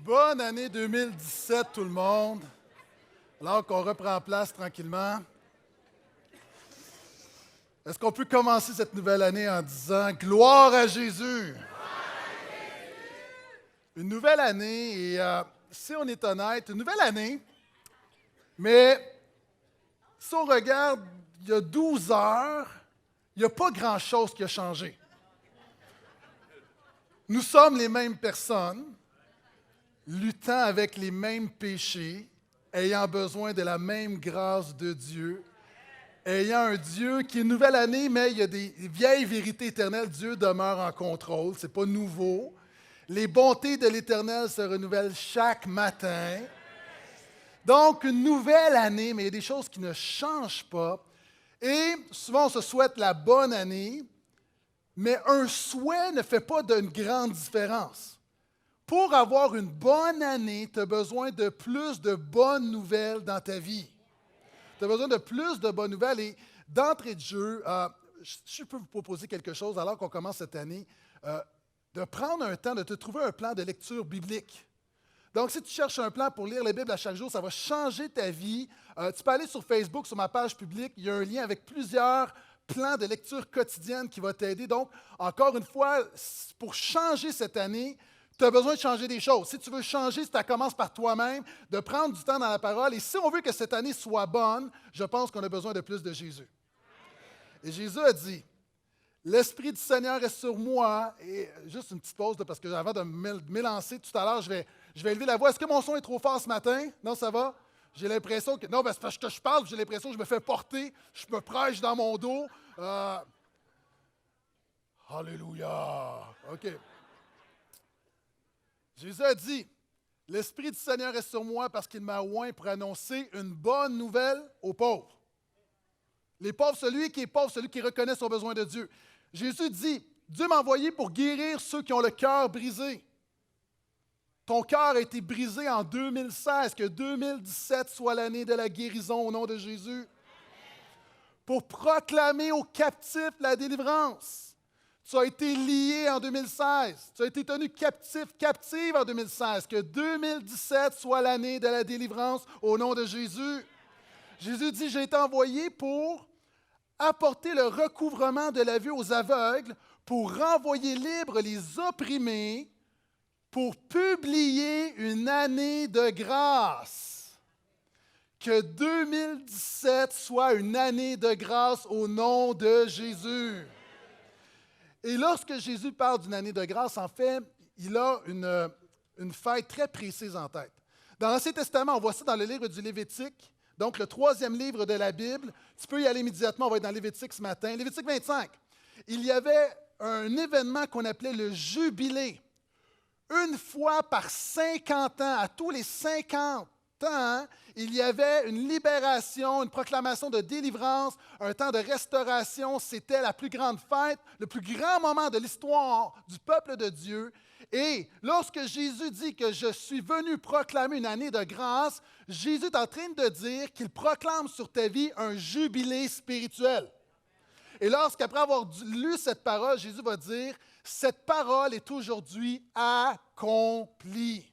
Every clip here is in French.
Bonne année 2017, tout le monde. Alors qu'on reprend place tranquillement. Est-ce qu'on peut commencer cette nouvelle année en disant « Gloire à Jésus ». Une nouvelle année, et si on est honnête, une nouvelle année, mais si on regarde, il y a 12 heures, il n'y a pas grand-chose qui a changé. Nous sommes les mêmes personnes, luttant avec les mêmes péchés, ayant besoin de la même grâce de Dieu, ayant un Dieu qui est une nouvelle année, mais il y a des vieilles vérités éternelles. Dieu demeure en contrôle, ce n'est pas nouveau. Les bontés de l'Éternel se renouvellent chaque matin. Donc, une nouvelle année, mais il y a des choses qui ne changent pas. Et souvent, on se souhaite la bonne année, mais un souhait ne fait pas d'une grande différence. Pour avoir une bonne année, tu as besoin de plus de bonnes nouvelles dans ta vie. Tu as besoin de plus de bonnes nouvelles. Et d'entrée de jeu, je peux vous proposer quelque chose alors qu'on commence cette année, de prendre un temps, de te trouver un plan de lecture biblique. Donc, si tu cherches un plan pour lire la Bible à chaque jour, ça va changer ta vie. Tu peux aller sur Facebook, sur ma page publique. Il y a un lien avec plusieurs plans de lecture quotidienne qui va t'aider. Donc, encore une fois, pour changer cette année, tu as besoin de changer des choses. Si tu veux changer, ça commence par toi-même, de prendre du temps dans la parole. Et si on veut que cette année soit bonne, je pense qu'on a besoin de plus de Jésus. Et Jésus a dit, « L'Esprit du Seigneur est sur moi. » Et juste une petite pause, parce que avant de m'élancer tout à l'heure, je vais élever la voix. Est-ce que mon son est trop fort ce matin? Non, ça va? J'ai l'impression que... Non, c'est parce que je parle, j'ai l'impression que je me fais porter. Je me prêche dans mon dos. Alléluia! OK. Jésus a dit, « L'Esprit du Seigneur est sur moi parce qu'il m'a oint pour annoncer une bonne nouvelle aux pauvres. » Les pauvres, celui qui est pauvre, celui qui reconnaît son besoin de Dieu. Jésus dit, « Dieu m'a envoyé pour guérir ceux qui ont le cœur brisé. » Ton cœur a été brisé en 2016, que 2017 soit l'année de la guérison au nom de Jésus. Pour proclamer aux captifs la délivrance. Tu as été lié en 2016. Tu as été tenu captive en 2016. Que 2017 soit l'année de la délivrance au nom de Jésus. Jésus dit, j'ai été envoyé pour apporter le recouvrement de la vue aux aveugles, pour renvoyer libres les opprimés, pour publier une année de grâce. Que 2017 soit une année de grâce au nom de Jésus. Et lorsque Jésus parle d'une année de grâce, en fait, il a une fête très précise en tête. Dans l'Ancien Testament, on voit ça dans le livre du Lévitique, donc le 3e livre de la Bible. Tu peux y aller immédiatement, on va être dans Lévitique ce matin. Lévitique 25. Il y avait un événement qu'on appelait le Jubilé. Une fois par 50 ans, à tous les 50 ans, il y avait une libération, une proclamation de délivrance, un temps de restauration. C'était la plus grande fête, le plus grand moment de l'histoire du peuple de Dieu. Et lorsque Jésus dit que je suis venu proclamer une année de grâce, Jésus est en train de dire qu'il proclame sur ta vie un jubilé spirituel. Et lorsqu'après avoir lu cette parole, Jésus va dire, cette parole est aujourd'hui accomplie.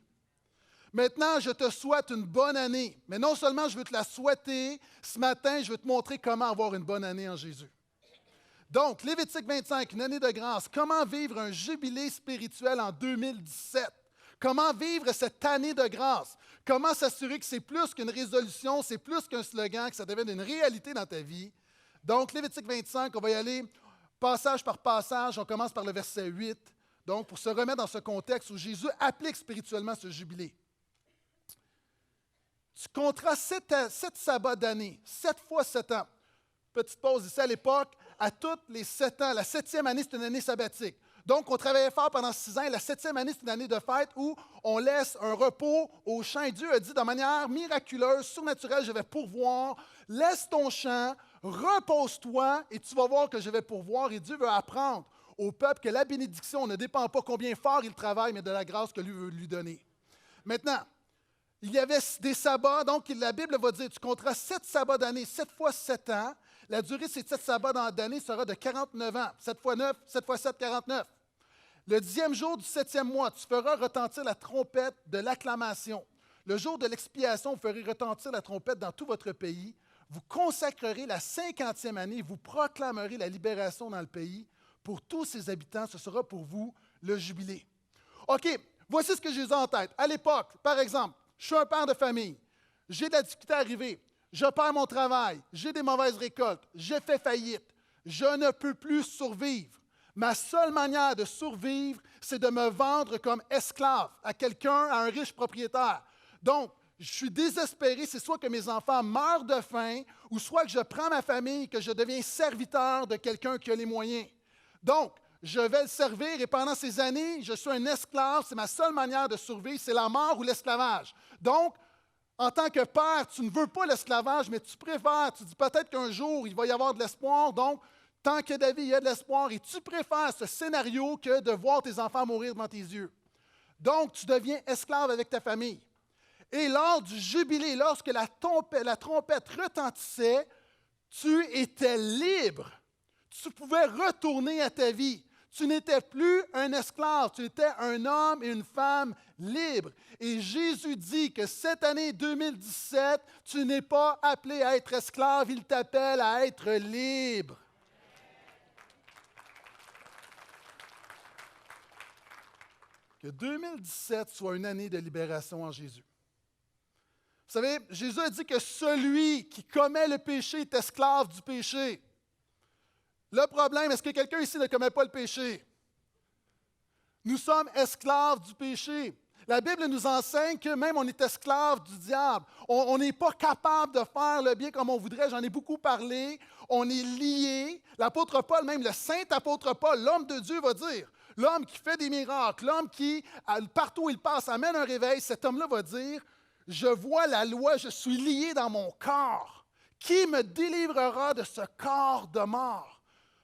Maintenant, je te souhaite une bonne année. Mais non seulement je veux te la souhaiter, ce matin, je veux te montrer comment avoir une bonne année en Jésus. Donc, Lévitique 25, une année de grâce. Comment vivre un jubilé spirituel en 2017? Comment vivre cette année de grâce? Comment s'assurer que c'est plus qu'une résolution, c'est plus qu'un slogan, que ça devienne une réalité dans ta vie? Donc, Lévitique 25, on va y aller passage par passage. On commence par le verset 8. Donc, pour se remettre dans ce contexte où Jésus applique spirituellement ce jubilé. Tu compteras 7 sabbats d'année, 7 fois 7 ans. Petite pause ici à l'époque, à tous les 7 ans. La 7e année, c'est une année sabbatique. Donc, on travaillait fort pendant 6 ans. Et la 7e année, c'est une année de fête où on laisse un repos au champ. Et Dieu a dit de manière miraculeuse, surnaturelle, je vais pourvoir. Laisse ton champ, repose-toi et tu vas voir que je vais pourvoir. Et Dieu veut apprendre au peuple que la bénédiction ne dépend pas combien fort il travaille, mais de la grâce que lui veut lui donner. Maintenant, il y avait des sabbats, donc la Bible va dire, tu compteras 7 sabbats d'année, 7 fois 7 ans. La durée de ces 7 sabbats d'année sera de 49 ans. 7 fois 9, 7 fois 7, 49. Le 10e jour du 7e mois, tu feras retentir la trompette de l'acclamation. Le jour de l'expiation, vous ferez retentir la trompette dans tout votre pays. Vous consacrerez la 50e année, vous proclamerez la libération dans le pays. Pour tous ses habitants, ce sera pour vous le jubilé. OK, voici ce que j'ai en tête. À l'époque, par exemple, je suis un père de famille. J'ai de la difficulté à arriver. Je perds mon travail. J'ai des mauvaises récoltes. J'ai fait faillite. Je ne peux plus survivre. Ma seule manière de survivre, c'est de me vendre comme esclave à quelqu'un, à un riche propriétaire. Donc, je suis désespéré, c'est soit que mes enfants meurent de faim, ou soit que je prends ma famille, que je deviens serviteur de quelqu'un qui a les moyens. Donc, je vais le servir et pendant ces années, je suis un esclave, c'est ma seule manière de survivre, c'est la mort ou l'esclavage. Donc, en tant que père, tu ne veux pas l'esclavage, mais tu préfères, tu dis peut-être qu'un jour, il va y avoir de l'espoir, donc, tant qu'il y a de la vie, il y a de l'espoir, et tu préfères ce scénario que de voir tes enfants mourir devant tes yeux. Donc, tu deviens esclave avec ta famille. Et lors du jubilé, lorsque la trompette retentissait, tu étais libre. Tu pouvais retourner à ta vie. Tu n'étais plus un esclave, tu étais un homme et une femme libres. Et Jésus dit que cette année 2017, tu n'es pas appelé à être esclave, il t'appelle à être libre. Que 2017 soit une année de libération en Jésus. Vous savez, Jésus a dit que celui qui commet le péché est esclave du péché. Le problème, est-ce que quelqu'un ici ne commet pas le péché? Nous sommes esclaves du péché. La Bible nous enseigne que même on est esclave du diable. On n'est pas capable de faire le bien comme on voudrait. J'en ai beaucoup parlé. On est lié. L'apôtre Paul, même le saint apôtre Paul, l'homme de Dieu va dire, l'homme qui fait des miracles, l'homme qui, partout où il passe, amène un réveil, cet homme-là va dire, je vois la loi, je suis lié dans mon corps. Qui me délivrera de ce corps de mort?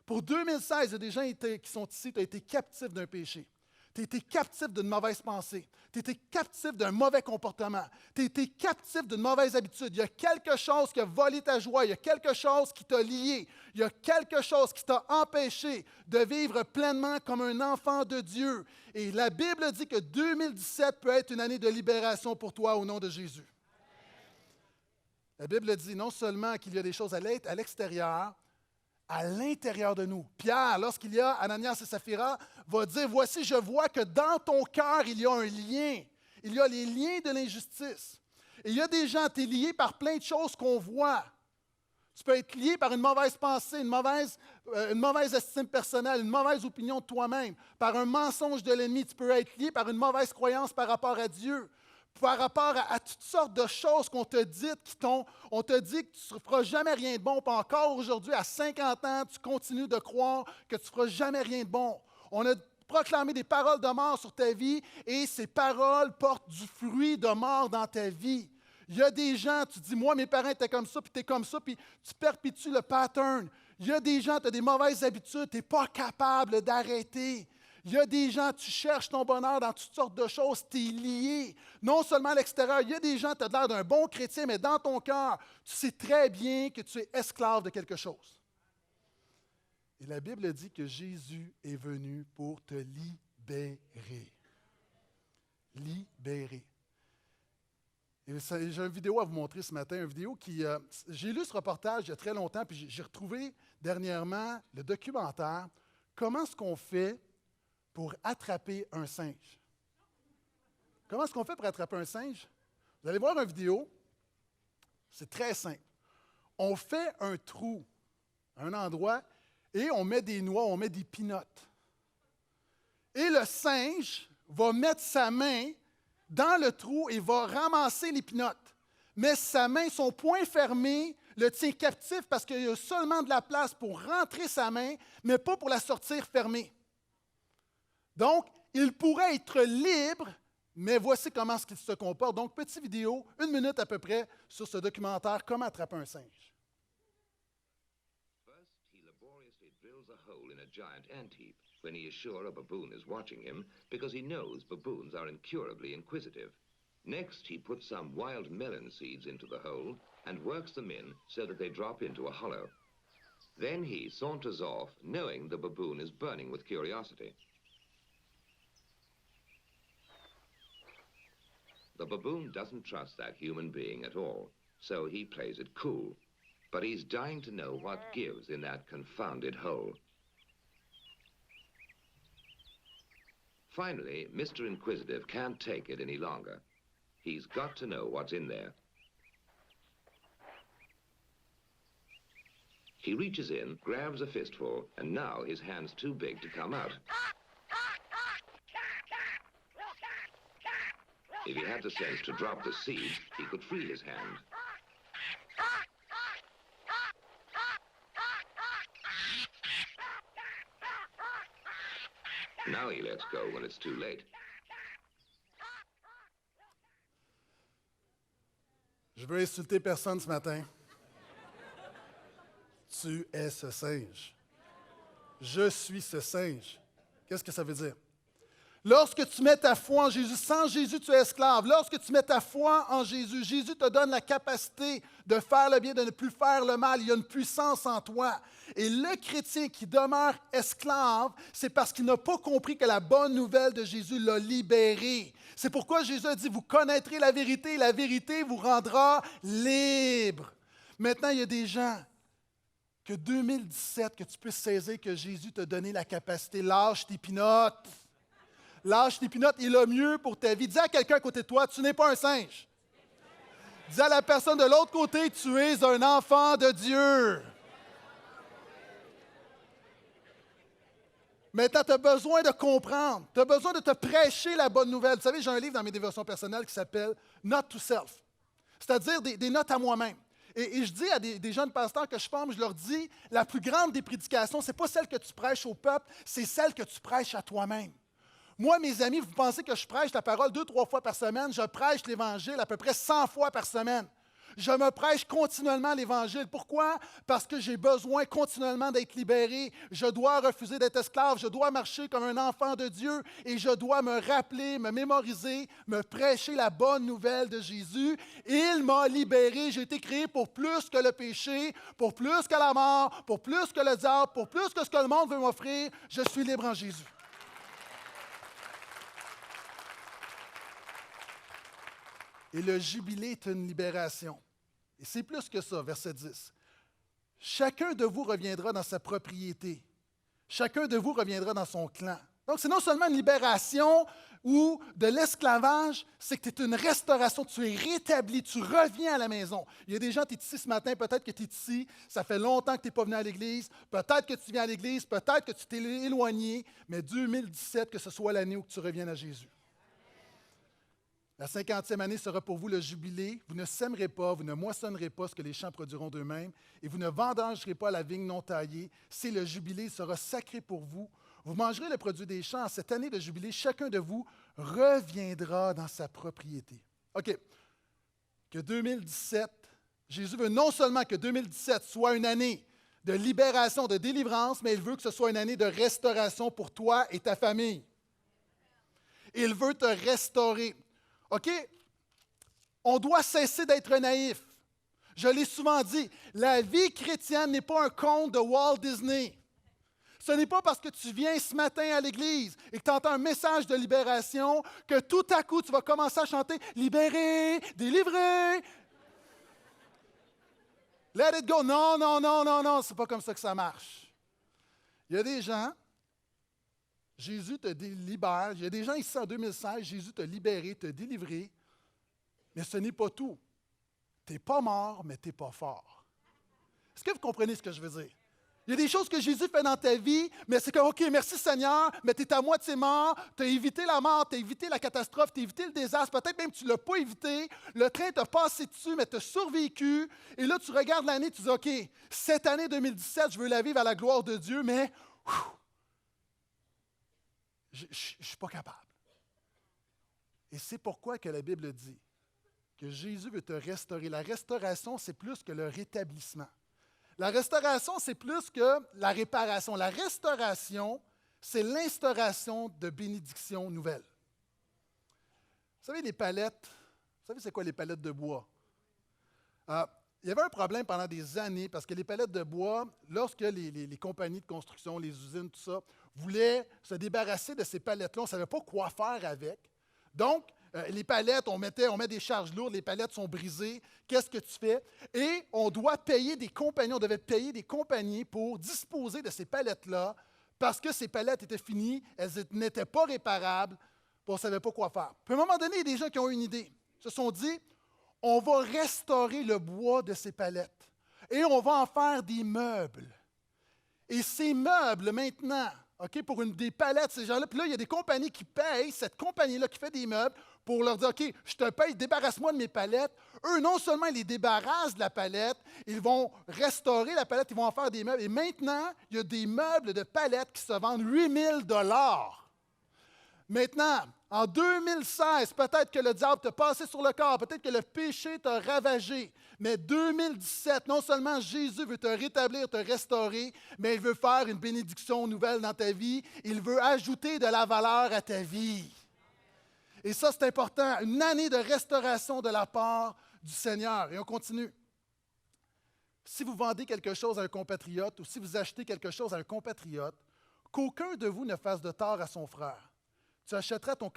Pour 2016, il y a des gens qui sont ici, tu as été captif d'un péché. Tu as été captif d'une mauvaise pensée. Tu as été captif d'un mauvais comportement. Tu as été captif d'une mauvaise habitude. Il y a quelque chose qui a volé ta joie. Il y a quelque chose qui t'a lié. Il y a quelque chose qui t'a empêché de vivre pleinement comme un enfant de Dieu. Et la Bible dit que 2017 peut être une année de libération pour toi au nom de Jésus. La Bible dit non seulement qu'il y a des choses à l'extérieur, à l'intérieur de nous. Pierre, lorsqu'il y a Ananias et Saphira, va dire, voici, je vois que dans ton cœur, il y a un lien. Il y a les liens de l'injustice. Et il y a des gens, tu es lié par plein de choses qu'on voit. Tu peux être lié par une mauvaise pensée, une mauvaise estime personnelle, une mauvaise opinion de toi-même, par un mensonge de l'ennemi. Tu peux être lié par une mauvaise croyance par rapport à Dieu, par rapport à toutes sortes de choses qu'on t'a dites, on t'a dit que tu ne feras jamais rien de bon. Puis encore aujourd'hui, à 50 ans, tu continues de croire que tu ne feras jamais rien de bon. On a proclamé des paroles de mort sur ta vie et ces paroles portent du fruit de mort dans ta vie. Il y a des gens, tu dis, moi, mes parents étaient comme ça, puis tu es comme ça, puis tu perpétues le pattern. Il y a des gens, tu as des mauvaises habitudes, tu n'es pas capable d'arrêter. Il y a des gens, tu cherches ton bonheur dans toutes sortes de choses, tu es lié. Non seulement à l'extérieur, il y a des gens, tu as l'air d'un bon chrétien, mais dans ton cœur, tu sais très bien que tu es esclave de quelque chose. Et la Bible dit que Jésus est venu pour te libérer. Libérer. J'ai une vidéo à vous montrer ce matin, une vidéo qui... j'ai lu ce reportage il y a très longtemps, puis j'ai retrouvé dernièrement le documentaire « Comment est-ce qu'on fait pour attraper un singe? » Comment est-ce qu'on fait pour attraper un singe? Vous allez voir une vidéo, c'est très simple. On fait un trou à un endroit et on met des noix, on met des peanuts. Et le singe va mettre sa main dans le trou et va ramasser les peanuts. Mais sa main, son poing fermé, le tient captif parce qu'il y a seulement de la place pour rentrer sa main, mais pas pour la sortir fermée. Donc, il pourrait être libre, mais voici comment il se comporte. Donc, petite vidéo, 1 minute à peu près, sur ce documentaire, Comment attraper un singe. First, he laboriously drills a hole in a giant ant heap when he is sure a baboon is watching him, because he knows baboons are incurably inquisitive. Next, he puts some wild melon seeds into the hole and works them in so that they drop into a hollow. Then he saunters off, knowing the baboon is burning with curiosity. The baboon doesn't trust that human being at all, so he plays it cool. But he's dying to know what gives in that confounded hole. Finally, Mr. Inquisitive can't take it any longer. He's got to know what's in there. He reaches in, grabs a fistful, and now his hand's too big to come out. If he had the sense to drop the seeds, he could free his hand. Now he lets go when it's too late. Je veux insulter personne ce matin. Tu es ce singe. Je suis ce singe. Qu'est-ce que ça veut dire? Lorsque tu mets ta foi en Jésus, sans Jésus, tu es esclave. Lorsque tu mets ta foi en Jésus, Jésus te donne la capacité de faire le bien, de ne plus faire le mal. Il y a une puissance en toi. Et le chrétien qui demeure esclave, c'est parce qu'il n'a pas compris que la bonne nouvelle de Jésus l'a libéré. C'est pourquoi Jésus a dit, vous connaîtrez la vérité vous rendra libre. Maintenant, il y a des gens que 2017, que tu puisses saisir que Jésus t'a donné la capacité. Lâche tes pinottes. Lâche tes pinottes, il est le mieux pour ta vie. Dis à quelqu'un à côté de toi, tu n'es pas un singe. Dis à la personne de l'autre côté, tu es un enfant de Dieu. Maintenant, tu as besoin de comprendre. Tu as besoin de te prêcher la bonne nouvelle. Vous savez, j'ai un livre dans mes dévotions personnelles qui s'appelle « Note to Self », c'est-à-dire des notes à moi-même. Et je dis à des jeunes pasteurs que je forme, je leur dis, la plus grande des prédications, ce n'est pas celle que tu prêches au peuple, c'est celle que tu prêches à toi-même. Moi, mes amis, vous pensez que je prêche la parole 2-3 fois par semaine? Je prêche l'Évangile à peu près 100 fois par semaine. Je me prêche continuellement l'Évangile. Pourquoi? Parce que j'ai besoin continuellement d'être libéré. Je dois refuser d'être esclave. Je dois marcher comme un enfant de Dieu et je dois me rappeler, me mémoriser, me prêcher la bonne nouvelle de Jésus. Il m'a libéré. J'ai été créé pour plus que le péché, pour plus que la mort, pour plus que le diable, pour plus que ce que le monde veut m'offrir. Je suis libre en Jésus. Et le jubilé est une libération. Et c'est plus que ça, verset 10. Chacun de vous reviendra dans sa propriété. Chacun de vous reviendra dans son clan. Donc, c'est non seulement une libération ou de l'esclavage, c'est que tu es une restauration, tu es rétabli, tu reviens à la maison. Il y a des gens, tu es ici ce matin, peut-être que tu es ici, ça fait longtemps que tu n'es pas venu à l'Église, peut-être que tu viens à l'Église, peut-être que tu t'es éloigné, mais 2017, que ce soit l'année où tu reviennes à Jésus. La 50e année sera pour vous le jubilé. Vous ne sèmerez pas, vous ne moissonnerez pas ce que les champs produiront d'eux-mêmes, et vous ne vendangerez pas la vigne non taillée. C'est le jubilé, il sera sacré pour vous. Vous mangerez le produit des champs. En cette année de jubilé, chacun de vous reviendra dans sa propriété. OK. Que 2017, Jésus veut non seulement que 2017 soit une année de libération, de délivrance, mais il veut que ce soit une année de restauration pour toi et ta famille. Il veut te restaurer. OK? On doit cesser d'être naïf. Je l'ai souvent dit, la vie chrétienne n'est pas un conte de Walt Disney. Ce n'est pas parce que tu viens ce matin à l'Église et que tu entends un message de libération que tout à coup tu vas commencer à chanter « Libéré, délivré ». Let it go. Non, non, non, non, non, c'est pas comme ça que ça marche. Il y a des gens, Jésus te libère. Il y a des gens ici en 2016, Jésus t'a libéré, t'a délivré, mais ce n'est pas tout. Tu n'es pas mort, mais tu n'es pas fort. Est-ce que vous comprenez ce que je veux dire? Il y a des choses que Jésus fait dans ta vie, mais c'est comme, OK, merci Seigneur, mais tu es à moitié mort, tu as évité la mort, tu as évité la catastrophe, tu as évité le désastre, peut-être même que tu ne l'as pas évité, le train t'a passé dessus, mais tu as survécu, et là tu regardes l'année, tu dis, OK, cette année 2017, je veux la vivre à la gloire de Dieu, mais je ne suis pas capable. Et c'est pourquoi que la Bible dit que Jésus veut te restaurer. La restauration, c'est plus que le rétablissement. La restauration, c'est plus que la réparation. La restauration, c'est l'instauration de bénédictions nouvelles. Vous savez, les palettes, vous savez c'est quoi les palettes de bois? Il y avait un problème pendant des années parce que les palettes de bois, lorsque les compagnies de construction, les usines, tout ça, voulaient se débarrasser de ces palettes-là, on ne savait pas quoi faire avec. Donc, Les palettes, on met des charges lourdes, les palettes sont brisées. Qu'est-ce que tu fais? Et on doit payer des compagnies, on devait payer des compagnies pour disposer de ces palettes-là parce que ces palettes étaient finies, elles n'étaient pas réparables, puis on ne savait pas quoi faire. Puis à un moment donné, il y a des gens qui ont eu une idée. Ils se sont dit, on va restaurer le bois de ces palettes et on va en faire des meubles. Et ces meubles, maintenant, OK, pour des palettes, ces gens-là, puis là, il y a des compagnies qui payent, cette compagnie-là qui fait des meubles, pour leur dire, OK, je te paye, débarrasse-moi de mes palettes. Eux, non seulement ils les débarrassent de la palette, ils vont restaurer la palette, ils vont en faire des meubles. Et maintenant, il y a des meubles de palettes qui se vendent 8 000 $. Maintenant, en 2016, peut-être que le diable t'a passé sur le corps, peut-être que le péché t'a ravagé, mais 2017, non seulement Jésus veut te rétablir, te restaurer, mais il veut faire une bénédiction nouvelle dans ta vie. Il veut ajouter de la valeur à ta vie. Et ça, c'est important. Une année de restauration de la part du Seigneur. Et on continue. Si vous vendez quelque chose à un compatriote ou si vous achetez quelque chose à un compatriote, qu'aucun de vous ne fasse de tort à son frère. Tu achèteras ton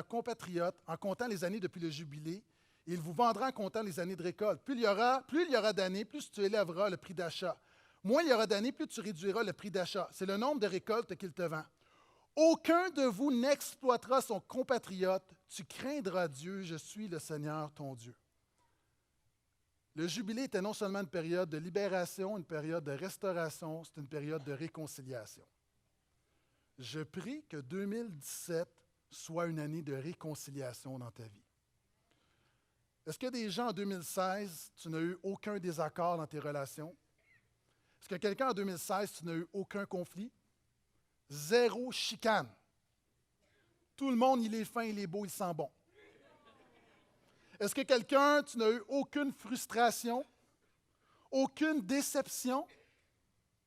compatriote en comptant les années depuis le jubilé, et il vous vendra en comptant les années de récolte. Plus il y aura d'années, plus tu élèveras le prix d'achat. Moins il y aura d'années, plus tu réduiras le prix d'achat. C'est le nombre de récoltes qu'il te vend. Aucun de vous n'exploitera son compatriote. Tu craindras Dieu, je suis le Seigneur ton Dieu. Le jubilé était non seulement une période de libération, une période de restauration, c'est une période de réconciliation. Je prie que 2017 soit une année de réconciliation dans ta vie. Est-ce qu'il y a des gens en 2016, tu n'as eu aucun désaccord dans tes relations? Est-ce que quelqu'un en 2016, tu n'as eu aucun conflit? Zéro chicane. Tout le monde, il est fin, il est beau, il sent bon. Est-ce que quelqu'un, tu n'as eu aucune frustration? Aucune déception?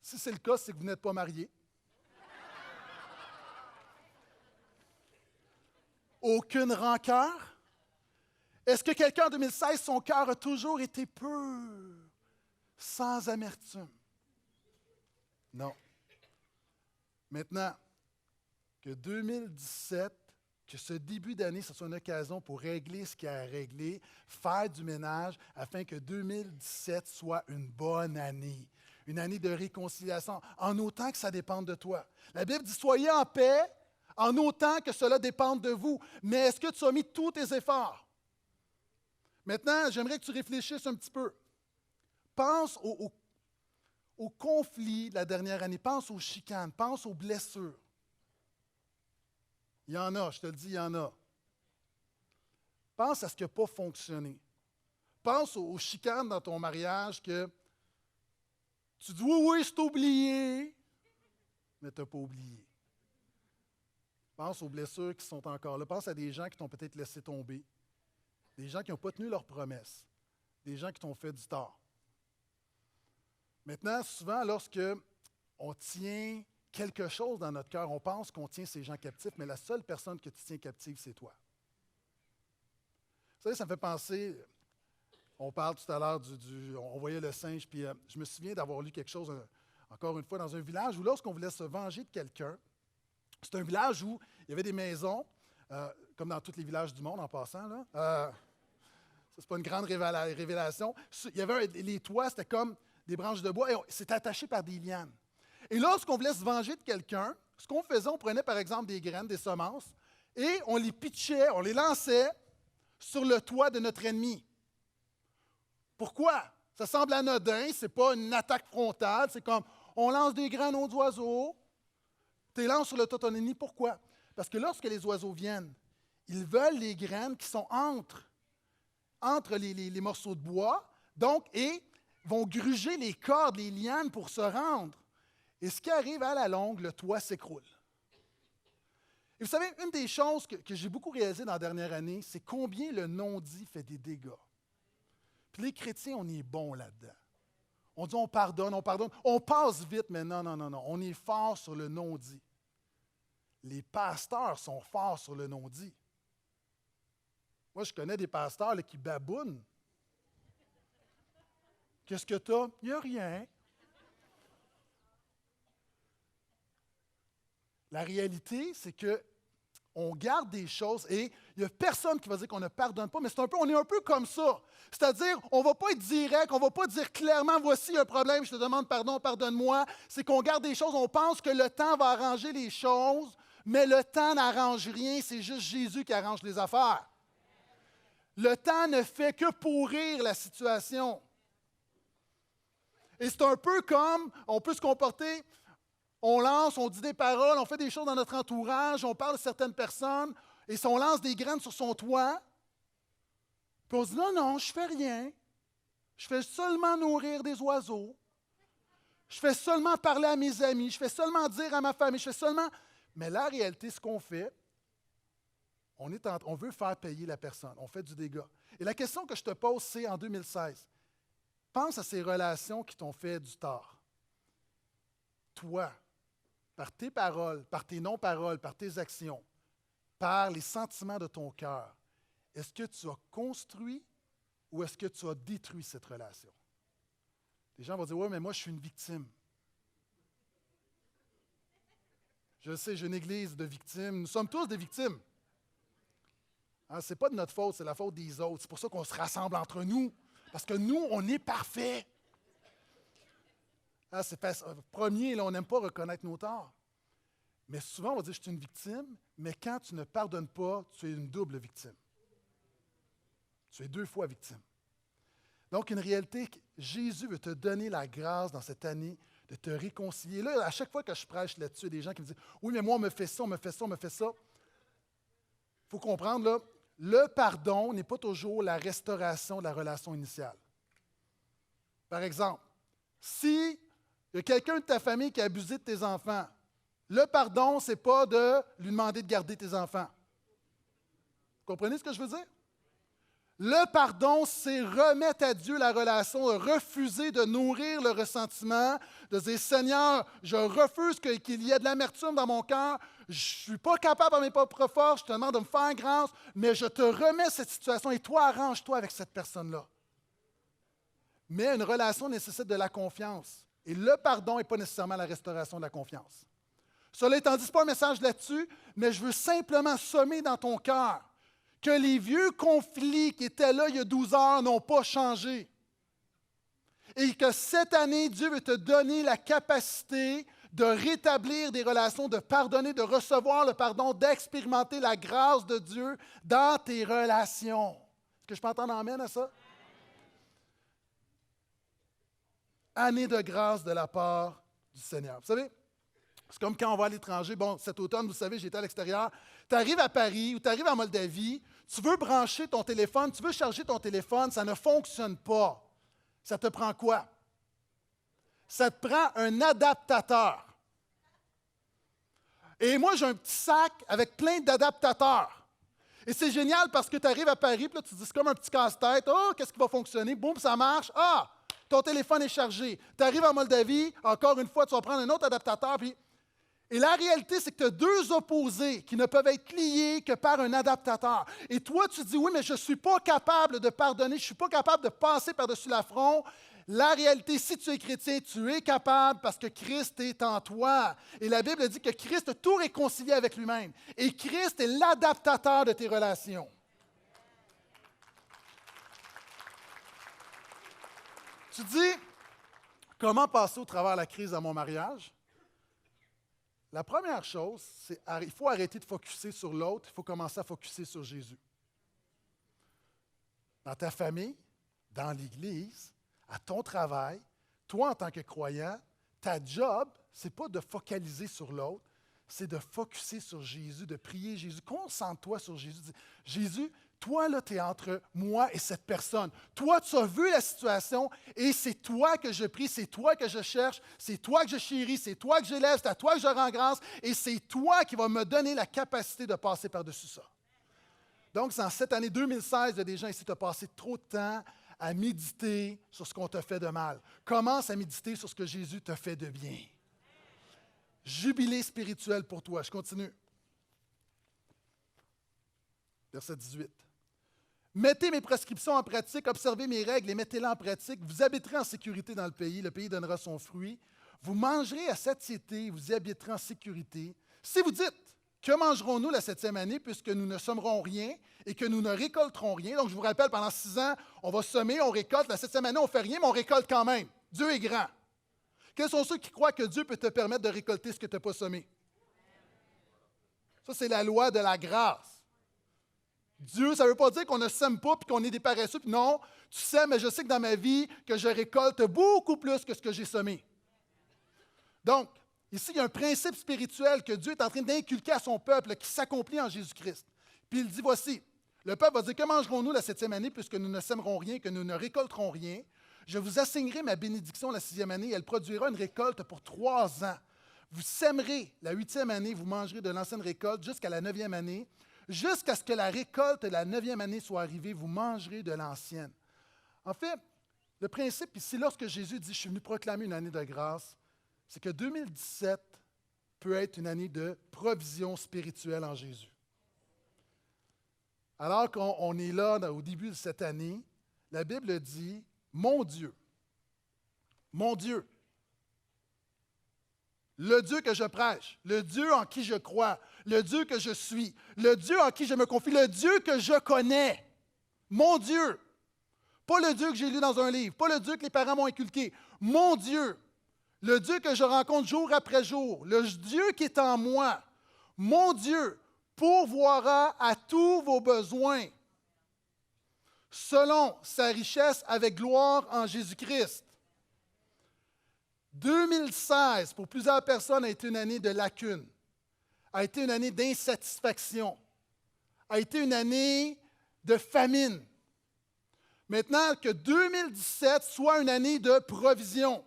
Si c'est le cas, c'est que vous n'êtes pas marié. Aucune rancœur? Est-ce que quelqu'un en 2016, son cœur a toujours été pur, sans amertume? Non. Maintenant, que 2017, que ce début d'année, ce soit une occasion pour régler ce qu'il y a à régler, faire du ménage, afin que 2017 soit une bonne année, une année de réconciliation, en autant que ça dépende de toi. La Bible dit, soyez en paix, en autant que cela dépende de vous. Mais est-ce que tu as mis tous tes efforts? Maintenant, j'aimerais que tu réfléchisses un petit peu. Pense aux conflits de la dernière année. Pense aux chicanes. Pense aux blessures. Il y en a, je te le dis, il y en a. Pense à ce qui n'a pas fonctionné. Pense aux chicanes dans ton mariage que tu dis oui, je t'ai oublié, mais tu n'as pas oublié. Pense aux blessures qui sont encore là. Pense à des gens qui t'ont peut-être laissé tomber. Des gens qui n'ont pas tenu leurs promesses. Des gens qui t'ont fait du tort. Maintenant, souvent, lorsque on tient quelque chose dans notre cœur, on pense qu'on tient ces gens captifs, mais la seule personne que tu tiens captive, c'est toi. Vous savez, ça me fait penser, on parle tout à l'heure on voyait le singe, puis je me souviens d'avoir lu quelque chose, encore une fois, dans un village où lorsqu'on voulait se venger de quelqu'un, c'est un village où il y avait des maisons, comme dans tous les villages du monde en passant, là. Ça, c'est pas une grande révélation. Il y avait les toits, c'était comme des branches de bois, et c'était attaché par des lianes. Et lorsqu'on voulait se venger de quelqu'un, ce qu'on faisait, on prenait par exemple des graines, des semences, et on les pitchait, on les lançait sur le toit de notre ennemi. Pourquoi? Ça semble anodin, ce n'est pas une attaque frontale, c'est comme on lance des graines aux oiseaux, tu les lances sur le toit de ton ennemi. Pourquoi? Parce que lorsque les oiseaux viennent, ils veulent les graines qui sont entre les morceaux de bois, donc, et vont gruger les cordes, les lianes pour se rendre. Et ce qui arrive à la longue, le toit s'écroule. Et vous savez, une des choses que j'ai beaucoup réalisées dans la dernière année, c'est combien le non-dit fait des dégâts. Puis les chrétiens, on est bons là-dedans. On dit on pardonne, on passe vite, mais non, on est fort sur le non-dit. Les pasteurs sont forts sur le non-dit. Moi, je connais des pasteurs là, qui babounent. Qu'est-ce que tu as? Il n'y a rien. La réalité, c'est qu'on garde des choses et Il n'y a personne qui va dire qu'on ne pardonne pas, mais on est un peu comme ça. C'est-à-dire, on ne va pas être direct, on ne va pas dire clairement, voici un problème, je te demande pardon, pardonne-moi. C'est qu'on garde des choses, on pense que le temps va arranger les choses, mais le temps n'arrange rien, c'est juste Jésus qui arrange les affaires. Le temps ne fait que pourrir la situation. Et c'est un peu comme, on peut se comporter, on lance, on dit des paroles, on fait des choses dans notre entourage, on parle de certaines personnes, et si on lance des graines sur son toit, puis on se dit non, je ne fais rien. Je fais seulement nourrir des oiseaux. Je fais seulement parler à mes amis. Je fais seulement dire à ma famille. Je fais seulement. Mais la réalité, ce qu'on fait, on veut faire payer la personne. On fait du dégât. Et la question que je te pose, c'est en 2016, pense à ces relations qui t'ont fait du tort. Toi, par tes paroles, par tes non-paroles, par tes actions, par les sentiments de ton cœur, est-ce que tu as construit ou est-ce que tu as détruit cette relation? Les gens vont dire, oui, mais moi, je suis une victime. Je sais, j'ai une église de victimes. Nous sommes tous des victimes. Hein, ce n'est pas de notre faute, c'est la faute des autres. C'est pour ça qu'on se rassemble entre nous. Parce que nous, on est parfaits. Hein, premier, là, on n'aime pas reconnaître nos torts. Mais souvent, on va dire, je suis une victime, mais quand tu ne pardonnes pas, tu es une double victime. Tu es 2 fois victime. Donc, une réalité, Jésus veut te donner la grâce dans cette année de te réconcilier. Là, à chaque fois que je prêche là-dessus, il y a des gens qui me disent « Oui, mais moi, on me fait ça, on me fait ça, on me fait ça. » Il faut comprendre, là, le pardon n'est pas toujours la restauration de la relation initiale. Par exemple, si il y a quelqu'un de ta famille qui a abusé de tes enfants, le pardon, ce n'est pas de lui demander de garder tes enfants. Vous comprenez ce que je veux dire? Le pardon, c'est remettre à Dieu la relation, refuser de nourrir le ressentiment, de dire « Seigneur, je refuse qu'il y ait de l'amertume dans mon cœur, je ne suis pas capable par mes propres forces, je te demande de me faire grâce, mais je te remets cette situation et toi, arrange-toi avec cette personne-là. » Mais une relation nécessite de la confiance. Et le pardon n'est pas nécessairement la restauration de la confiance. Cela étant dit, ce n'est pas un message là-dessus, mais je veux simplement sommer dans ton cœur que les vieux conflits qui étaient là il y a 12 heures n'ont pas changé. Et que cette année, Dieu veut te donner la capacité de rétablir des relations, de pardonner, de recevoir le pardon, d'expérimenter la grâce de Dieu dans tes relations. Est-ce que je peux entendre amène à ça? Année de grâce de la part du Seigneur. Vous savez, c'est comme quand on va à l'étranger. Bon, cet automne, vous savez, j'étais à l'extérieur. Tu arrives à Paris ou tu arrives en Moldavie, tu veux brancher ton téléphone, tu veux charger ton téléphone, ça ne fonctionne pas. Ça te prend quoi? Ça te prend un adaptateur. Et moi, j'ai un petit sac avec plein d'adaptateurs. Et c'est génial parce que tu arrives à Paris, puis là, tu te dis, c'est comme un petit casse-tête. Oh, qu'est-ce qui va fonctionner? Boum, ça marche. Ah, ton téléphone est chargé. Tu arrives en Moldavie, encore une fois, tu vas prendre un autre adaptateur, puis... Et la réalité, c'est que tu as 2 opposés qui ne peuvent être liés que par un adaptateur. Et toi, tu dis, oui, mais je ne suis pas capable de pardonner, je ne suis pas capable de passer par-dessus l'affront. La réalité, si tu es chrétien, tu es capable parce que Christ est en toi. Et la Bible dit que Christ a tout réconcilié avec lui-même. Et Christ est l'adaptateur de tes relations. Tu dis, comment passer au travers de la crise dans mon mariage? La première chose, c'est qu'il faut arrêter de focusser sur l'autre, il faut commencer à focusser sur Jésus. Dans ta famille, dans l'Église, à ton travail, toi en tant que croyant, ta job, ce n'est pas de focaliser sur l'autre, c'est de focusser sur Jésus, de prier Jésus. Concentre-toi sur Jésus. Dis, Jésus, toi, là, tu es entre moi et cette personne. Toi, tu as vu la situation et c'est toi que je prie, c'est toi que je cherche, c'est toi que je chéris, c'est toi que j'élève, c'est à toi que je rends grâce et c'est toi qui vas me donner la capacité de passer par-dessus ça. Donc, dans cette année 2016, il y a des gens ici qui ont passé trop de temps à méditer sur ce qu'on t'a fait de mal. Commence à méditer sur ce que Jésus t'a fait de bien. Jubilé spirituel pour toi. Je continue. Verset 18. Mettez mes prescriptions en pratique, observez mes règles et mettez-les en pratique. Vous habiterez en sécurité dans le pays donnera son fruit. Vous mangerez à satiété, vous y habiterez en sécurité. Si vous dites que mangerons-nous la 7e année puisque nous ne semerons rien et que nous ne récolterons rien? Donc, je vous rappelle, pendant 6 ans, on va semer, on récolte. La 7e année, on ne fait rien, mais on récolte quand même. Dieu est grand. Quels sont ceux qui croient que Dieu peut te permettre de récolter ce que tu n'as pas semé? Ça, c'est la loi de la grâce. Dieu, ça ne veut pas dire qu'on ne sème pas et qu'on est des paresseux. Puis non, tu sèmes, mais je sais que dans ma vie, que je récolte beaucoup plus que ce que j'ai semé. Donc, ici, il y a un principe spirituel que Dieu est en train d'inculquer à son peuple qui s'accomplit en Jésus-Christ. Puis il dit, voici, le peuple va dire, que mangerons-nous la 7e année puisque nous ne sèmerons rien, que nous ne récolterons rien? Je vous assignerai ma bénédiction la 6e année et elle produira une récolte pour 3 ans. Vous sèmerez la 8e année, vous mangerez de l'ancienne récolte jusqu'à la 9e année. Jusqu'à ce que la récolte de la 9e année soit arrivée, vous mangerez de l'ancienne. En fait, le principe ici, lorsque Jésus dit « Je suis venu proclamer une année de grâce », c'est que 2017 peut être une année de provision spirituelle en Jésus. Alors qu'on est là au début de cette année, la Bible dit « Mon Dieu, le Dieu que je prêche, le Dieu en qui je crois, le Dieu que je suis, le Dieu en qui je me confie, le Dieu que je connais, mon Dieu, pas le Dieu que j'ai lu dans un livre, pas le Dieu que les parents m'ont inculqué, mon Dieu, le Dieu que je rencontre jour après jour, le Dieu qui est en moi, mon Dieu pourvoira à tous vos besoins selon sa richesse avec gloire en Jésus-Christ. 2016, pour plusieurs personnes, a été une année de lacunes, a été une année d'insatisfaction, a été une année de famine. Maintenant, que 2017 soit une année de provision.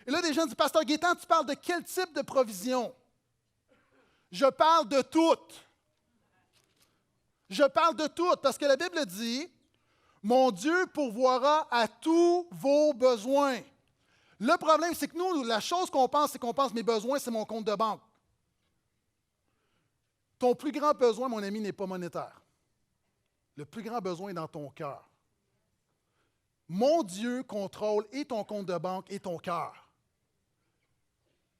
Et là, des gens disent, Pasteur Gaétan, tu parles de quel type de provision? Je parle de toutes. Je parle de toutes, parce que la Bible dit, mon Dieu pourvoira à tous vos besoins. Le problème, c'est que nous, la chose qu'on pense, c'est qu'on pense mes besoins, c'est mon compte de banque. Ton plus grand besoin, mon ami, n'est pas monétaire. Le plus grand besoin est dans ton cœur. Mon Dieu contrôle et ton compte de banque et ton cœur.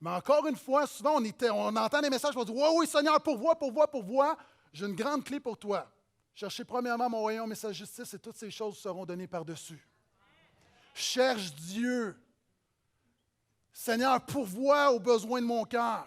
Mais encore une fois, souvent, on entend des messages, on dit « Oui, oui, Seigneur, pourvois. » J'ai une grande clé pour toi. Cherchez premièrement mon royaume et sa justice et toutes ces choses seront données par-dessus. Cherche Dieu. Seigneur, pourvois aux besoins de mon cœur.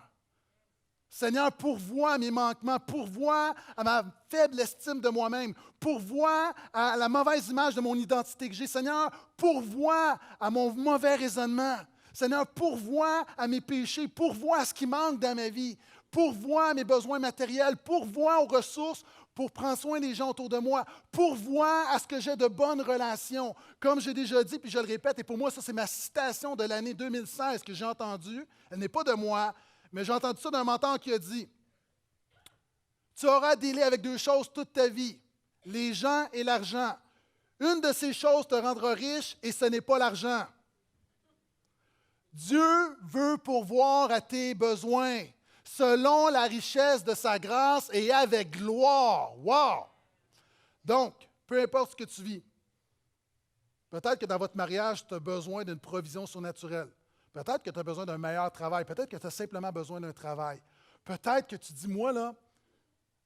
Seigneur, pourvois à mes manquements, pourvois à ma faible estime de moi-même, pourvois à la mauvaise image de mon identité que j'ai. Seigneur, pourvois à mon mauvais raisonnement. Seigneur, pourvois à mes péchés, pourvois à ce qui manque dans ma vie, pourvois à mes besoins matériels, pourvois aux ressources pour prendre soin des gens autour de moi, pourvois à ce que j'ai de bonnes relations. Comme j'ai déjà dit, puis je le répète, et pour moi, ça, c'est ma citation de l'année 2016 que j'ai entendue. Elle n'est pas de moi, mais j'ai entendu ça d'un mentor qui a dit « Tu auras à dealer avec 2 choses toute ta vie, les gens et l'argent. Une de ces choses te rendra riche et ce n'est pas l'argent. Dieu veut pourvoir à tes besoins selon la richesse de sa grâce et avec gloire. » Wow! Donc, peu importe ce que tu vis, peut-être que dans votre mariage, tu as besoin d'une provision surnaturelle. Peut-être que tu as besoin d'un meilleur travail. Peut-être que tu as simplement besoin d'un travail. Peut-être que tu dis, moi, là,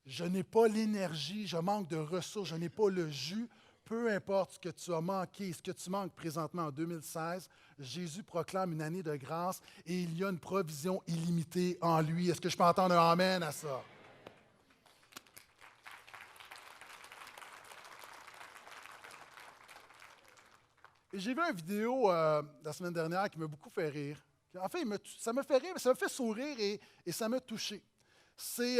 je n'ai pas l'énergie, je manque de ressources, je n'ai pas le jus. Peu importe ce que tu as manqué, ce que tu manques présentement en 2016, Jésus proclame une année de grâce et il y a une provision illimitée en lui. Est-ce que je peux entendre un amen à ça? Et j'ai vu une vidéo la semaine dernière qui m'a beaucoup fait rire. En fait, ça m'a fait rire, mais ça m'a fait sourire et ça m'a touché. Je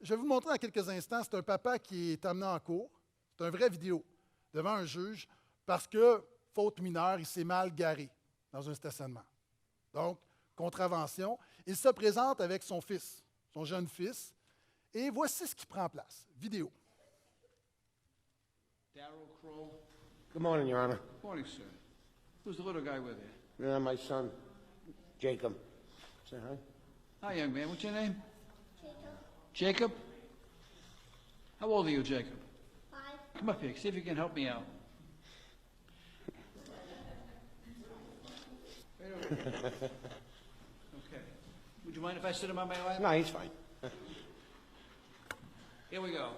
vais vous le montrer dans quelques instants. C'est un papa qui est amené en cours. C'est une vraie vidéo devant un juge parce que, faute mineure, il s'est mal garé dans un stationnement. Donc, contravention. Il se présente avec son fils, son jeune fils, et voici ce qui prend place. Vidéo. Darryl Crow. Good morning, Your Honor. Morning, sir. Who's the little guy with you? My son, Jacob. Say hi. Hi, young man. What's your name? Jacob. Jacob? How old are you, Jacob? 5. Come up here. See if you can help me out. Okay. Would you mind if I sit him on my lap? No, he's fine. Here we go.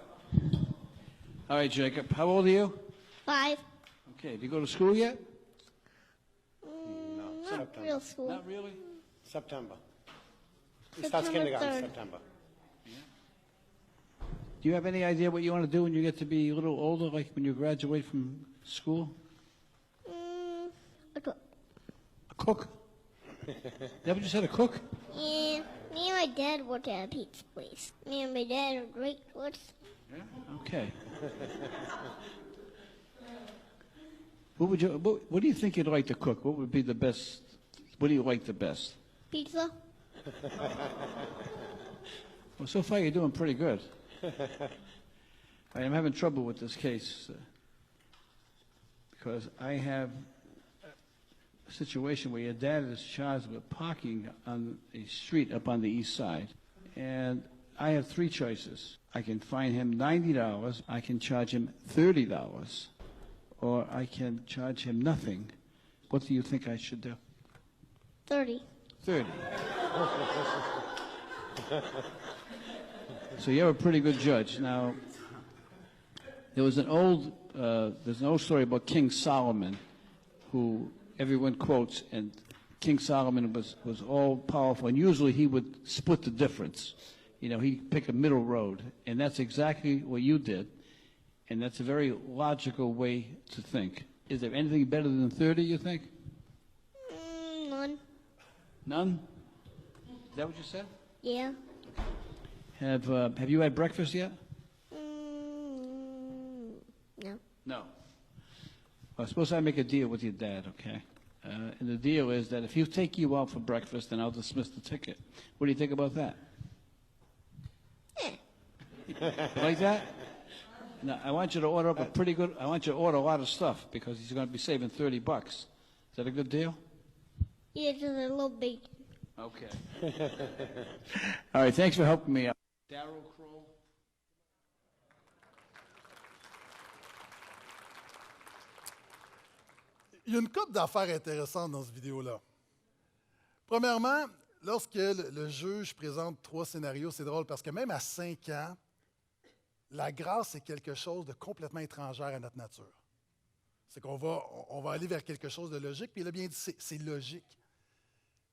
All right, Jacob. How old are you? 5. Okay. Do you go to school yet? Not September. real school. Not really. September. He starts September kindergarten in 3rd. September. Do you have any idea what you want to do when you get to be a little older, like when you graduate from school? A cook. A cook? Is that what you said, a cook? Yeah, me and my dad worked at a pizza place. Me and my dad are great cooks. Okay. What do you think you'd like to cook? What would be the best? What do you like the best? Pizza? Well, so far you're doing pretty good. I'm having trouble with this case because I have a situation where your dad is charged with parking on a street up on the east side, and I have 3 choices. I can fine him $90, I can charge him $30, or I can charge him nothing. What do you think I should do? 30. 30. So you're a pretty good judge. Now, there's an old story about King Solomon, who everyone quotes, and King Solomon was all powerful, and usually he would split the difference. You know, he'd pick a middle road, and that's exactly what you did, and that's a very logical way to think. Is there anything better than 30, you think? None. None? Is that what you said? Yeah. Have you had breakfast yet? No. No. Well, suppose I make a deal with your dad, okay? And the deal is that if he'll take you out for breakfast, then I'll dismiss the ticket. What do you think about that? Like that? Now, I want you to order up I want you to order a lot of stuff because he's going to be saving $30. Is that a good deal? Yeah, just a little bacon. Okay. All right, thanks for helping me out. Darryl Kroll. Il y a une couple d'affaires intéressantes dans cette vidéo-là. Premièrement, lorsque le juge présente 3 scénarios, c'est drôle parce que même à 5 ans, la grâce est quelque chose de complètement étrangère à notre nature. C'est qu'on va aller vers quelque chose de logique, puis il a bien dit, c'est logique.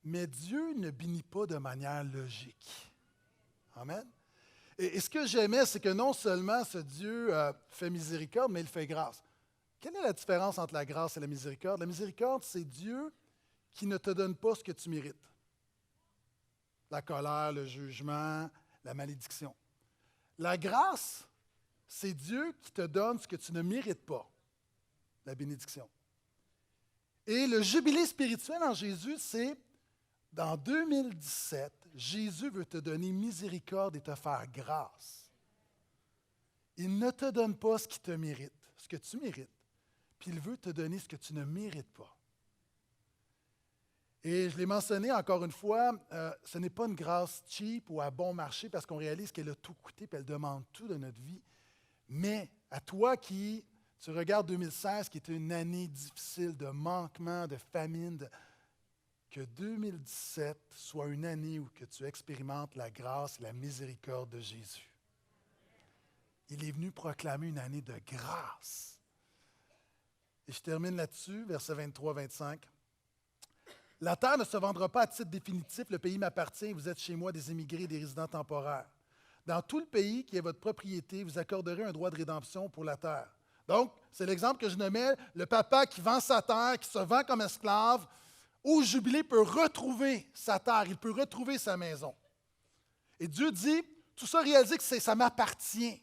Mais Dieu ne bénit pas de manière logique. Amen. Et ce que j'aimais, c'est que non seulement ce Dieu fait miséricorde, mais il fait grâce. Quelle est la différence entre la grâce et la miséricorde? La miséricorde, c'est Dieu qui ne te donne pas ce que tu mérites. La colère, le jugement, la malédiction. La grâce, c'est Dieu qui te donne ce que tu ne mérites pas, la bénédiction. Et le jubilé spirituel en Jésus, c'est dans 2017, Jésus veut te donner miséricorde et te faire grâce. Il ne te donne pas ce qui te mérite, ce que tu mérites, puis il veut te donner ce que tu ne mérites pas. Et je l'ai mentionné encore une fois, ce n'est pas une grâce cheap ou à bon marché parce qu'on réalise qu'elle a tout coûté et elle demande tout de notre vie. Mais à toi tu regardes 2016 qui était une année difficile de manquement, de famine, que 2017 soit une année où que tu expérimentes la grâce et la miséricorde de Jésus. Il est venu proclamer une année de grâce. Et je termine là-dessus, versets 23-25. La terre ne se vendra pas à titre définitif, le pays m'appartient, vous êtes chez moi des émigrés et des résidents temporaires. Dans tout le pays qui est votre propriété, vous accorderez un droit de rédemption pour la terre. Donc, c'est l'exemple que je nommais, le papa qui vend sa terre, qui se vend comme esclave, au jubilé peut retrouver sa terre, il peut retrouver sa maison. Et Dieu dit, tout ça réalisé que ça m'appartient.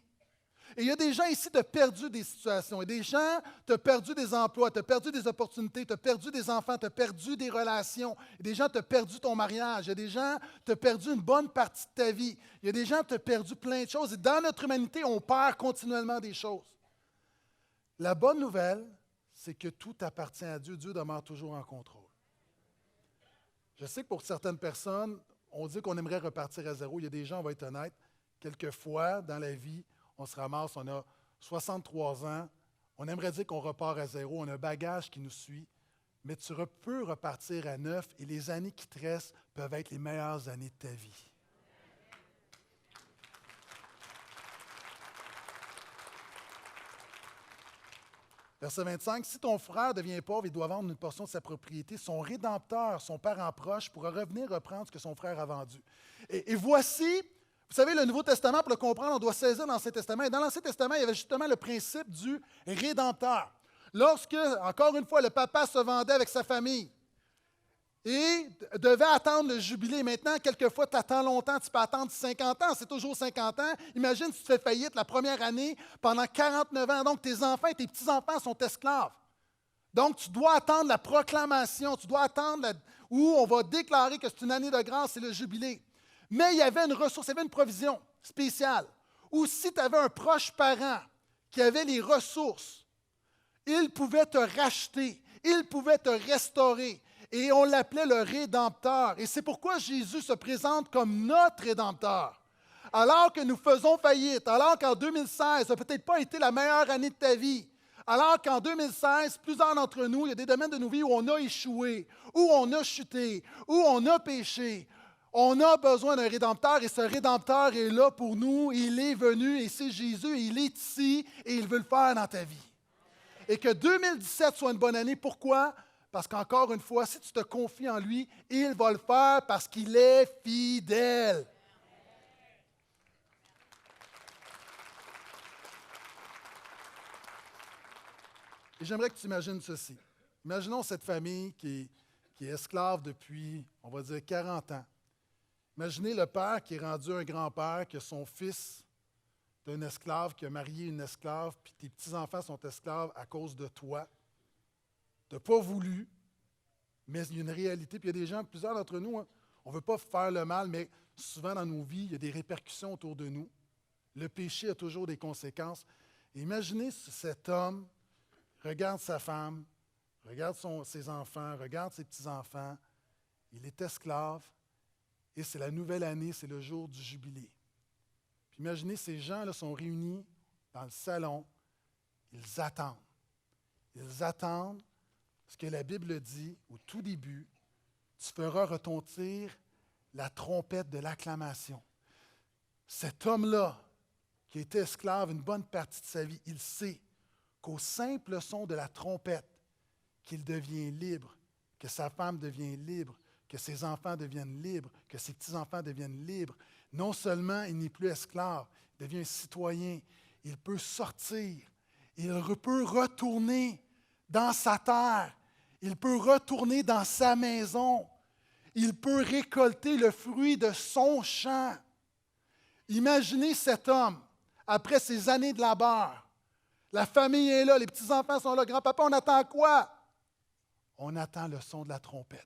Et il y a des gens ici qui ont perdu des situations. Il y a des gens qui ont perdu des emplois, tu as perdu des opportunités, tu as perdu des enfants, tu as perdu des relations. Il y a des gens qui ont perdu ton mariage. Il y a des gens qui ont perdu une bonne partie de ta vie. Il y a des gens qui ont perdu plein de choses. Et dans notre humanité, on perd continuellement des choses. La bonne nouvelle, c'est que tout appartient à Dieu. Dieu demeure toujours en contrôle. Je sais que pour certaines personnes, on dit qu'on aimerait repartir à zéro. Il y a des gens, on va être honnête, quelquefois dans la vie, on se ramasse, on a 63 ans, on aimerait dire qu'on repart à zéro, on a un bagage qui nous suit, mais tu peux repartir à 9 et les années qui te restent peuvent être les meilleures années de ta vie. Verset 25, « Si ton frère devient pauvre, il doit vendre une portion de sa propriété. Son rédempteur, son parent proche, pourra revenir reprendre ce que son frère a vendu. » Et voici, vous savez, le Nouveau Testament, pour le comprendre, on doit saisir l'Ancien Testament. Et dans l'Ancien Testament, il y avait justement le principe du rédempteur. Lorsque, encore une fois, le papa se vendait avec sa famille et devait attendre le jubilé. Maintenant, quelquefois, tu attends longtemps, tu peux attendre 50 ans, c'est toujours 50 ans. Imagine si tu fais faillite la première année pendant 49 ans. Donc, tes enfants et tes petits-enfants sont esclaves. Donc, tu dois attendre la proclamation, tu dois attendre où on va déclarer que c'est une année de grâce, c'est le jubilé. Mais il y avait une ressource, il y avait une provision spéciale, où si tu avais un proche parent qui avait les ressources, il pouvait te racheter, il pouvait te restaurer. Et on l'appelait le Rédempteur. Et c'est pourquoi Jésus se présente comme notre Rédempteur. Alors que nous faisons faillite, alors qu'en 2016 n'a peut-être pas été la meilleure année de ta vie, alors qu'en 2016, plusieurs d'entre nous, il y a des domaines de nos vies où on a échoué, où on a chuté, où on a péché. On a besoin d'un Rédempteur et ce Rédempteur est là pour nous. Il est venu et c'est Jésus, il est ici et il veut le faire dans ta vie. Et que 2017 soit une bonne année. Pourquoi? Parce qu'encore une fois, si tu te confies en lui, il va le faire parce qu'il est fidèle. Et j'aimerais que tu imagines ceci. Imaginons cette famille qui est esclave depuis, on va dire, 40 ans. Imaginez le père qui est rendu un grand-père, que son fils est un esclave, qui a marié une esclave, puis tes petits-enfants sont esclaves à cause de toi. Tu n'as pas voulu, mais il y a une réalité. Puis il y a des gens, plusieurs d'entre nous, hein, on ne veut pas faire le mal, mais souvent dans nos vies, il y a des répercussions autour de nous. Le péché a toujours des conséquences. Et imaginez cet homme regarde sa femme, regarde ses enfants, regarde ses petits-enfants. Il est esclave. Et c'est la nouvelle année, c'est le jour du jubilé. Puis imaginez, ces gens-là sont réunis dans le salon. Ils attendent. Ils attendent ce que la Bible dit au tout début. Tu feras retentir la trompette de l'acclamation. Cet homme-là, qui était esclave une bonne partie de sa vie, il sait qu'au simple son de la trompette, qu'il devient libre, que sa femme devient libre, que ses enfants deviennent libres, que ses petits-enfants deviennent libres. Non seulement il n'est plus esclave, il devient un citoyen, il peut sortir, il peut retourner dans sa terre, il peut retourner dans sa maison, il peut récolter le fruit de son champ. Imaginez cet homme, après ces années de labeur, la famille est là, les petits-enfants sont là, grand-papa, on attend quoi? On attend le son de la trompette.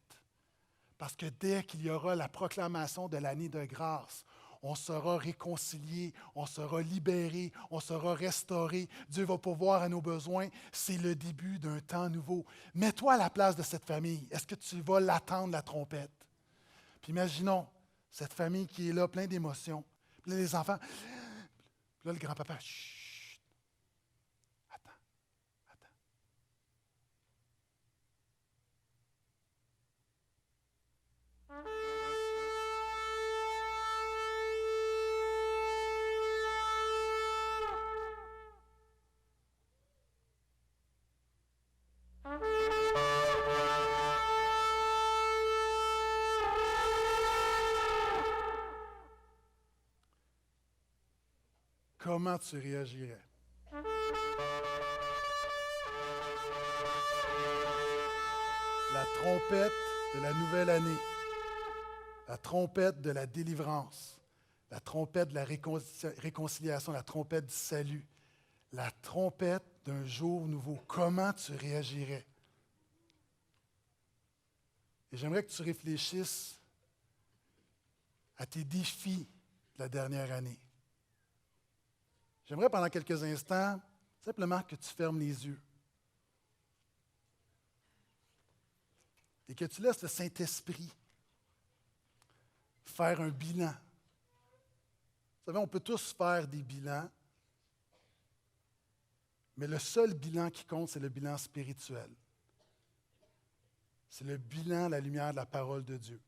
Parce que dès qu'il y aura la proclamation de l'année de grâce, on sera réconcilié, on sera libéré, on sera restauré. Dieu va pourvoir à nos besoins. C'est le début d'un temps nouveau. Mets-toi à la place de cette famille. Est-ce que tu vas l'attendre, la trompette? Puis imaginons cette famille qui est là, plein d'émotions. Puis là, les enfants. Puis là, le grand-papa, chut. Attends. Comment tu réagirais? La trompette de la nouvelle année, la trompette de la délivrance, la trompette de la réconciliation, la trompette du salut, la trompette d'un jour nouveau. Comment tu réagirais? Et j'aimerais que tu réfléchisses à tes défis de la dernière année. J'aimerais pendant quelques instants simplement que tu fermes les yeux et que tu laisses le Saint-Esprit faire un bilan. Vous savez, on peut tous faire des bilans, mais le seul bilan qui compte, c'est le bilan spirituel. C'est le bilan à la lumière de la parole de Dieu.